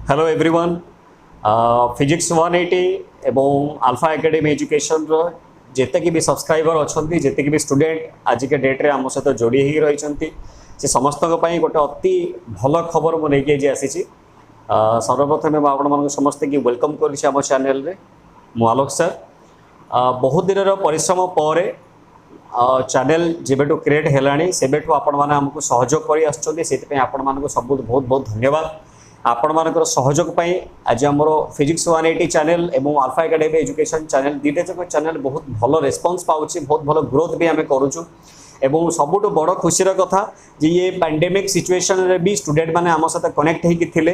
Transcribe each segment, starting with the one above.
Hello everyone physics 180 एवं alpha academy education रो जेते भी सब्सक्राइबर अच्छा जेते भी स्टूडेंट आज के डेट्रे आम सहित जोड़ी हो रही से समस्त गोटे अति भल खबर मुझे आसी सर्वप्रथम आपण समस्ते की वेलकम कर चैनल रे मु आलोक सर बहुत दिन परिश्रम पर चैनल जेबेटू क्रिएट है सेबेटू आपण मैंने आमको सहयोग कर आपण मानक सब बहुत बहुत धन्यवाद आपण मानकर सहयोग पाई आज आम फिजिक्स 180 चैनल एवं अल्फा एकेडमी एजुकेशन चैनल दुईटा जाक चैनल बहुत भल रेस्पॉन्स पाउछि बहुत भल ग्रोथ भी आम करूँ एवं सबुठ बड़ खुशीर कथा जे ये पैंडेमिक सिचुएशन रे भी स्टूडेंट माने आम सहित कनेक्ट होइकि थिले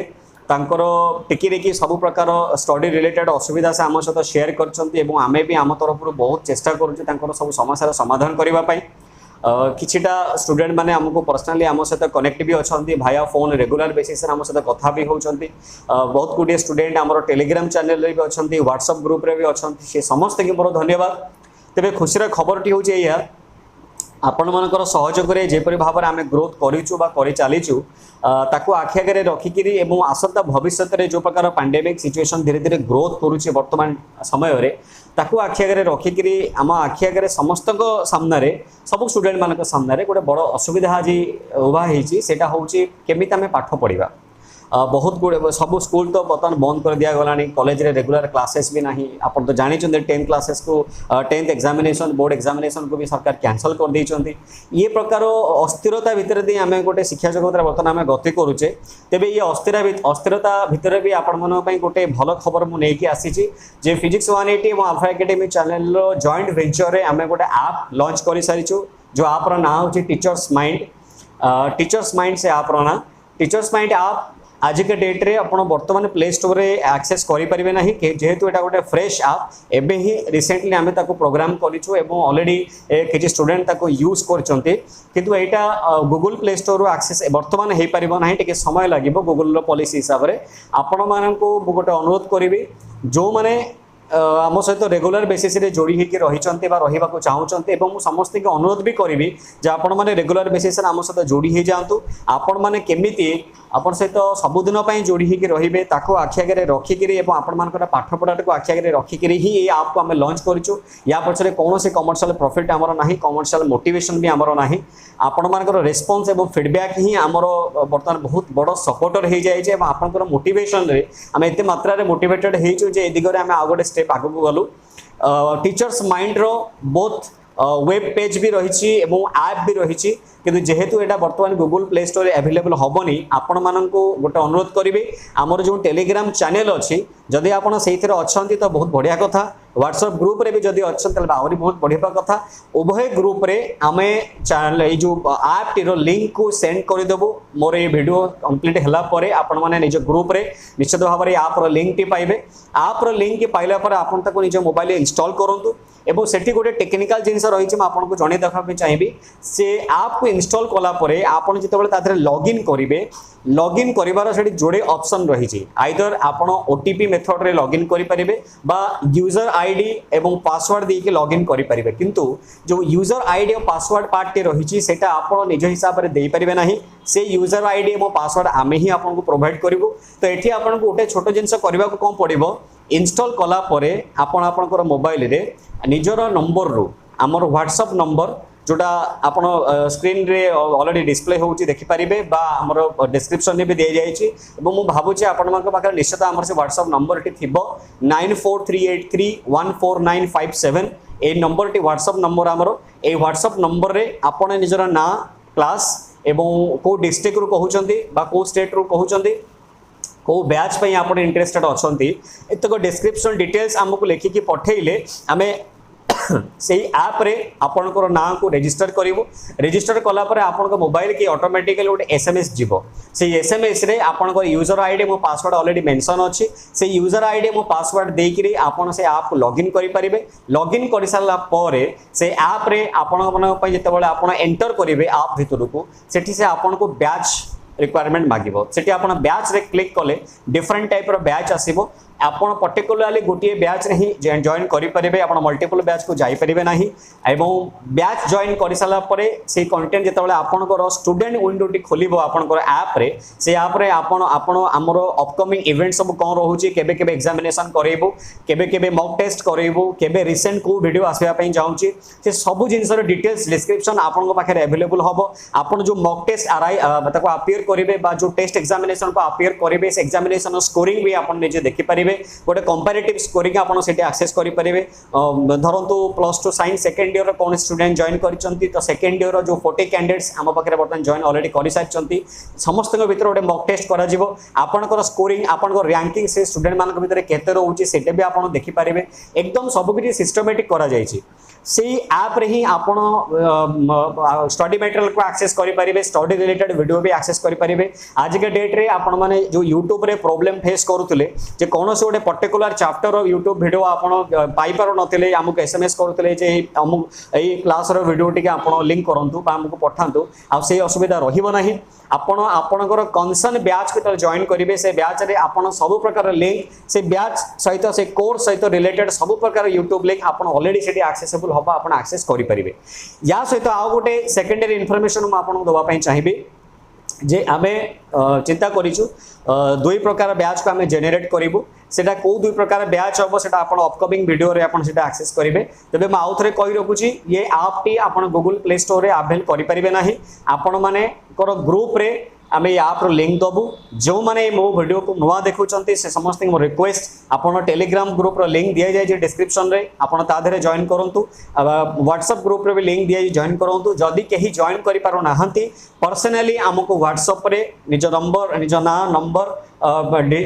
तांकर टिकी सब प्रकार स्टडी रिलेटेड असुविधा से आम सहित शेयर कर आमे भी आम तरफ बहुत चेष्टा करूँ सब समस्या समाधान करने किछिटा स्टूडेंट माने हमको पर्सनली आम सहित कनेक्ट भी अच्छा भाया फोन रेगुलर बेसिस आम सहित कथा भी होती बहुत गुड़े स्टूडेंट आम टेलीग्राम चैनल भी अच्छा व्हाट्सएप ग्रुप रे भी अच्छा से समस्त की मोर धन्यवाद तेरे खुशी खबरटी हूँ या आपण मानकर सहयोग जेपरी भाव में आम ग्रोथ करूँ कर चलीचु ताकू आखि आगे रखिकी आसंता भविष्य में जो प्रकार पैंडेमिक सिचुएशन धीरे धीरे ग्रोथ करुच्ची वर्तमान समय रे ताकू आखि आगे रखिकी आम आखि आगे समस्त सामने सब स्टूडेंट मान सामने गोटे बड़ असुविधा आज उभा होता हूँ केमी आम पाठ पढ़ा बहुत गुड़े सब स्कूल तो बर्तमान बंद कर दिया गलानी कॉलेज रे रेगुलर क्लासेस भी नहीं आप तो जानी 10th क्लासेस को 10th एग्जामिनेशन बोर्ड एग्जामिनेशन को भी सरकार कैंसल कर देइचंती ये प्रकार अस्थिरता भितर दी आम गोटे शिक्षा जगत बर्तमान आम गति करुचे तेबे ये अस्थिरता भितर भी आपण मन पई गोटे भल खबर मु नेकी आसी जे फिजिक्स 180 और अल्फा एकेडमी चैनल रो जॉइंट वेंचर रे आम गोटे ऐप लॉन्च कर सारिछु जो ऐप रो नाम होची टीचर्स माइंड से ऐप रो ना टीचर्स माइंड ऐप आज के डेट रे आपण वर्तमान प्ले स्टोर रे एक्सेस करि परिबे नाही जेहेतु एटा गोटे फ्रेश ऐप एबे ही रिसेंटली आमे ताको प्रोग्राम करिछु एवं ऑलरेडी किछि स्टूडेंट ताको यूज करचंती किंतु एटा गूगल प्ले स्टोर रो एक्सेस वर्तमान हे परिबो नाही टिके समय लागिबो गूगल रो पॉलिसी हिसाब रे आपण माननको गोटे अनुरोध करिवि जो माने आम सहित रेगुलर बेसिस रे जोड़ी होकर रही चाहते समस्त के अनुरोध भी करी जे आपण मैंने रेगुलर बेसिस आम सहित जोड़ी हो जातु आपण मैंने केमी आपण सहित सबुदिन जोड़ी होकर रे आखि आगे रखिकी आपण मान पाठ पढ़ा को आखि आगे रखिकी ही ये आप को आम लॉन्च करूँ या पछरे कौन कमर्शियल प्रॉफिट आमर ना कमर्शियल मोटिवेशन भी आमर ना आपण मानकर रेस्पॉन्स एवं फीडबैक ही आमर बर्तमान बहुत बड़ सपोर्टर हो जाए आपंकर मोटिवेशन रे आम एत मात्रा मोटिवेटेड हो दिगरे आम आउ गोटे स्टेप आगू गलु टीचर्स माइंड रो बोथ वेब पेज भी रही ऐप भी रही किंतु जेहेतु एटा वर्तमान गूगल प्ले स्टोर अवेलेबल हेनी आपण मानू गोटे अनुरोध करेंगे आमर जो टेलीग्राम चैनल अच्छी जदि आप अच्छा तो बहुत बढ़िया कथा व्हाट्सएप ग्रुप रे भी जदि अच्छा आहरी बहुत बढ़िया कथा उभय ग्रुप रे आम चैनल जो ऐप टीर लिंक को सेंड करदेबू मोर ये वीडियो कंप्लीट होला परे आपण माने निज ग्रुप रे निश्चित भाव में ऐप लिंक टी पाइबे ऐप लिंक पाइला पर आपण ताको निज मोबाइल इंस्टॉल करंतु एवं सेठी गोटे टेक्निकल जिनस रही आपको जन देखा चाहिए से ऐप को इंस्टॉल कला परे आपण जितेबाला तादरे लॉगिन करेंगे लॉगिन करिवार सेठी जोड़े ऑप्शन रही आइदर आपण ओटीपी मेथड रे लॉगिन करि परिबे बा यूजर आईडी एवं पासवर्ड देके लॉगिन करि परिबे किंतु जो यूजर आईडी और पासवर्ड पार्ट टे रही सेटा आपण निज हिसाब रे दे परिबे नाही से यूजर आईडी और पासवर्ड आमे ही आपन को प्रोवाइड करिवो तो एठी आपन को गोटे छोटो जिंस करबा को कोन पड़िबो इंस्टॉल कला परे आपण आपनकर मोबाइल रे निजर नंबर रो हमर व्हाट्सएप नंबर जोटा आपण स्क्रीन रे ऑलरेडी डिस्प्ले होउची देखि परिबे बा हमर डिस्क्रिप्शन ने भी दे जाइछि एवं मु भाबुछि आपण मानक पाखर निश्चित हमर से व्हाट्सएप नंबर टी थिबो 9438314957 ए नंबर टी व्हाट्सएप नंबर हमर ए व्हाट्सएप नंबर रे आपण निजर ना क्लास एवं को डिस्ट्रिक्ट रो कहउचंती बा को स्टेट रो कहउचंती को बैच पे आप इंटरेस्टेड अच्छा एतक डिस्क्रिप्शन डिटेल्स आमको लिखिकी पठेले आम से ऐप रे आपणकर ना को रजिस्टर करूँ रजिस्टर कलापर आपण मोबाइल की ऑटोमेटिकली गोटे एसएमएस जीवो से एसएमएस रे आपणकर यूजर आईडी मो पासवर्ड ऑलरेडी मेंशन अच्छी से यूजर आईडी मो पासवर्ड देकरी आपण से ऐप को लॉगिन करि परिबे लॉगिन कर सारा पर से ऐप रे आपण मन पय जेतेबेले आपण एंटर करिवे ऐप भितर को सेठी से आपण को बैच रिक्वायरमेंट मागिबो सेठी आपण बैच रे क्लिक कले डिफरेंट टाइप रो बैच आसीबो आपण पर्टिकुलरली गोटे बैच रे ही जॉइन करि परिबे आपण मल्टीपल बैच को जाई परिबे नाही एवं बैच जॉइन करि साला परे से कंटेंट जेतबले आपण को स्टूडेंट विंडो टी खोलिबो आपण को ऐप रे से ऐप रे आपण हमरो अपकमिंग इवेंट सब कोन रहउची केबे केबे एग्जामिनेशन करेबो केबे केबे मॉक टेस्ट करेबो केबे रिसेंट को वीडियो आसीबा पई जाउची से सब जिंस रो डिटेल्स डिस्क्रिप्शन आपण को पाखे अवेलेबल हबो आपण जो मॉक टेस्ट ताको अपीयर करिवे बा जो टेस्ट एग्जामिनेशन को अपीयर करिवे से एग्जामिनेशन स्कोरिंग भी आपण निजे देखि परिबे गोटे कंपैरेटिव स्कोरिंग आपण सेठी एक्सेस करि परिबे धरंतु +2 साइंस सेकंड ईयर रो कोन स्टूडेंट जॉइन करिसंती तो सेकंड ईयर रो जो 40 कैंडिडेट्स हम पाखे बर्तमान जॉइन ऑलरेडी करि सारिसंती समस्त भीतर गोटे मॉक टेस्ट करा जिवो आपनकर स्कोरिंग आपनकर रैंकिंग से स्टूडेंट मानक भीतर केते रहउची सेटे भी आपण देखि परिबे एकदम सब किछि सिस्टमैटिक करा जायछि से ऐप रे ही आपण स्टडी मटेरियल को एक्सेस करि परिबे स्टडी रिलेटेड वीडियो भी एक्सेस करि परिबे आज के डेट रे आपण माने जो YouTube रे प्रॉब्लम फेस करूतले जे कोनोसे गोटे पर्टिकुलर चैप्टर रो YouTube वीडियो आपण पाई पारो नथिले हमको SMS करूतले जे हम एई क्लास रो वीडियो टिके आपण लिंक करंतु बा हमको पठांतु आ से असुविधा रहिबो नाही आपण आपनकर कंसर्न बैच के जॉइन करिवे से बैच रे आपण सब प्रकार लिंक से बैच सहित से कोर्स सहित रिलेटेड सब प्रकार YouTube लिंक आपण ऑलरेडी सेठी एक्सेसिबल हबा आपण एक्सेस करि परिबे या सहित आ गोटे सेकेंडरी इन्फॉर्मेशन हम आपण दबा पई चाहिबे जे आमे चिंता करिछु दुई प्रकार बैच को आमे जनरेट करिवु सेटा को दुई प्रकार बैच हबो सेटा आपण अपकमिंग वीडियो रे आपण सेटा एक्सेस करिवे तबे म आउ थरे कहि रखुची ये ऐप टी आपण गूगल प्ले स्टोर रे अवेल करि परिबे नाही आपण माने कर ग्रुप रे आमे ऐप रो लिंक दबु जो माने मो वीडियो को नुवा देखुचंती से समस्त मो रिक्वेस्ट आपण टेलीग्राम ग्रुप रो लिंक दिया जाय जे डिस्क्रिप्शन रे आपण ता धरे जॉइन करंतु व्हाट्सएप ग्रुप रे भी लिंक दिया जॉइन करंतु जदी केही जॉइन करि पारो नाहंती पर्सनली हमको व्हाट्सएप रे निज नंबर निज ना number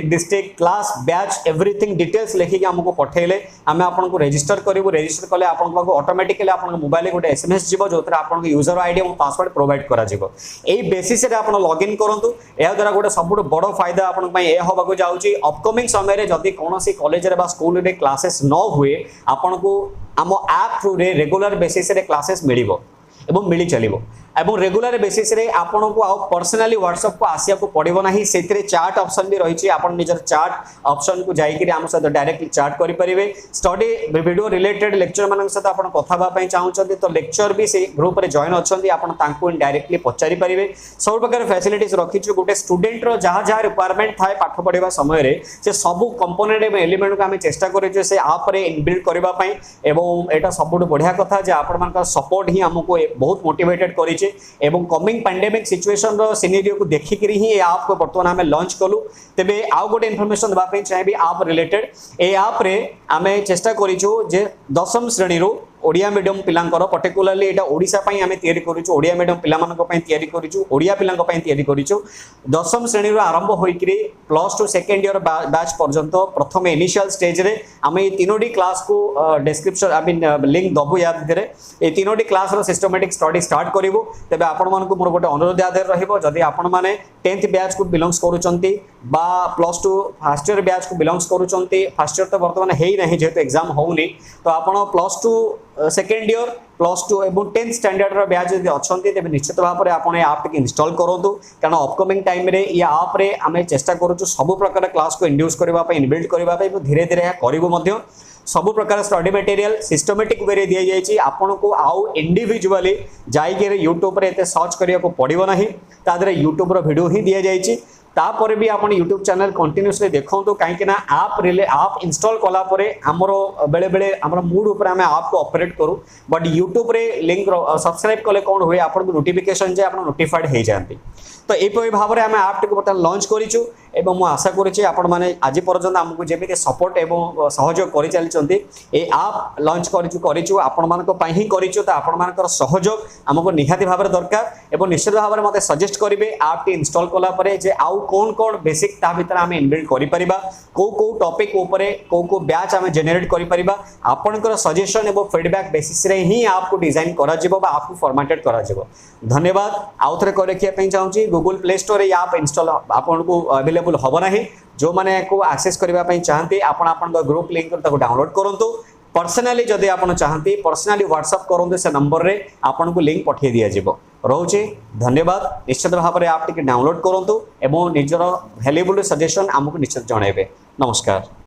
district class batch everything details लेखिक हमको पठेले आमे आपन को रजिस्टर करिवो रजिस्टर कले आपन को ऑटोमेटिकली आपन मोबाइल गोटे एसएमएस जीवो जोतरा आपन को यूजर आईडी और पासवर्ड प्रोवाइड करा जीवो एई बेसिस रे आपन लॉगिन करंतु ए द्वारा गोटे सबुठ बड़ फायदा आपन पई ए होबा को जाउची अपकमिंग समय रे जदी कोनोसी कॉलेज रे बा स्कूल रे क्लासेस न हुए आपन को आम ऐप थ्रू रे रेगुलर बेसिस रे क्लासेस मिलिबो एवं मिली चलिबो एवं रेगुलर बेसिस रे आपन को आ पर्सनली व्हाट्सएप को आसिया को पड़िबो नाही सेथिरे चैट ऑप्शन भी रहिछि आपन निजर चैट ऑप्शन को जाई कि हम साथ डायरेक्टली चैट करि परिबे स्टडी वीडियो रिलेटेड लेक्चर मानक साथ आपन कथा बा पई चाहउछन्ती तो लेक्चर भी से ग्रुप रे जॉइन अछन्ती आपन तांको डायरेक्टली पचारि परिबे सब प्रकार फैसिलिटीज रखिछु गोटे स्टूडेंट रो जहा जहा रिक्वायरमेंट थाए पाठ पढिबा समय रे से सब कंपोनेंट एवं एलिमेंट को हम चेष्टा करिछु से आप रे इनबिल्ड करबा पई एवं एटा सबुठ बढ़िया कथा जे आपन मानक सपोर्ट ही हमको बहुत मोटिवेटेड करिछि एवं कमिंग पैंडेमिक सिचुएशन रो सिनेरियो को देखिक ही ये ऐप को वर्तमान हमें लॉन्च कलु तेबे आउ गोटे इन्फॉर्मेशन दबा पई चाहिबी ऐप रिलेटेड ए ऐप रे आमे चेष्टा करिछु जे 10वीं श्रेणी रो ओडिया मीडियम पिलांकर पर्टिकुलरली एटा ओडिसा पई हमें तयारी करिछु ओडिया मीडियम पिलामानक पई तयारी करिछु ओडिया पिलांक पई तयारी करिछु 10वीं श्रेणी रो आरंभ होइकरी +2 सेकंड ईयर बैच पर्यंत प्रथम इनिशियल स्टेज रे हमें तीनोडी क्लास को डिस्क्रिप्शन आई मीन लिंक दबु या भितरे ए तीनोडी क्लास रो सिस्टमैटिक स्टडी स्टार्ट करिवो तबे आपण मानकु मोर गोटे अनुरोध आदर रहिबो जदी आपण माने 10th बैच को बिलोंग्स करूचंती बा +2 फर्स्ट ईयर बैच को बिलोंग्स करूचंती फर्स्ट ईयर तो वर्तमान हेई नाही जेहेतु एग्जाम होउनी तो आपण +2 सेकेंड ईयर +2 एवं 10th स्टैंडर्ड रो बैच जदी अछंती तेबे निश्चित भाव में आपण ऐप टिक इंस्टॉल करंतु कारण अपकमिंग टाइम रे ये ऐप रे आमे चेष्टा करूछु सब प्रकार क्लास को इंड्यूस करबा पई इनबिल्ड करबा पई धीरे धीरे करिवो मध्य सब प्रकार स्टडी मटेरियल सिस्टमैटिक वे रे दिया जायछि आपण को आउ इंडिविजुअली जाई के YouTube रे एते सर्च करिया को पड़िबो नाही ता दरे YouTube रो वीडियो ही दिया जायछि तापर भी आपण यूट्यूब चैनल कंटिन्यूअसली देखंतु कहीं ना आप इंस्टॉल कला परे हमरो बेले बेले हमरो मूड ऊपर हम ऐप को ऑपरेट करू बट यूट्यूब रे लिंक सब्सक्राइब कले कोन होय आपण को नोटिफिकेशन जे आपण नोटिफाइड हे जांती तो एपरि भाव में आम ऐप टी बर्तमान लॉन्च करिछु एवं मु आशा करुच्ची आपण माने आज पर्यंत आमको जेमिति सपोर्ट एवं सहयोग करि चलिचंती ए ऐप लॉन्च करिछु आपण मानक पई ही करिछु त आपण मानकर सहयोग हमको निहाती भाव दरकार एवं निश्चित भाव में मते सजेस्ट करिवे ऐप टी इंस्टॉल कला परे जे आउ कोन कोन बेसिक ता भीतर आम इनबिल्ड करि परिबा को टॉपिक ऊपर को बैच आम जेनेरेट करि परिबा आपनकर सजेशन एवं फीडबैक बेसिस रे ही ऐप को डिजाइन करा जिवो बा ऐप को फॉर्मेटेड करा जिवो धन्यवाद आउ थरे कर रखिया पई चाहूची गूगल प्ले स्टोर रे ऐप इंस्टॉल आपनको अवेलेबल होबो नाही जो माने को एक्सेस करबा पई चाहते आपण आपण ग्रुप लिंक ताको डाउनलोड करंतु पर्सनली जदि आपण चाहते पर्सनली व्हाट्सएप करंतु से नंबर रे आपण को लिंक पठिए दिया जिवो। रोचे धन्यवाद निश्चित भाव में आप डाउनलोड करूँ और निजर वैल्यूएबल सजेशन आमको निश्चित जनइबे नमस्कार।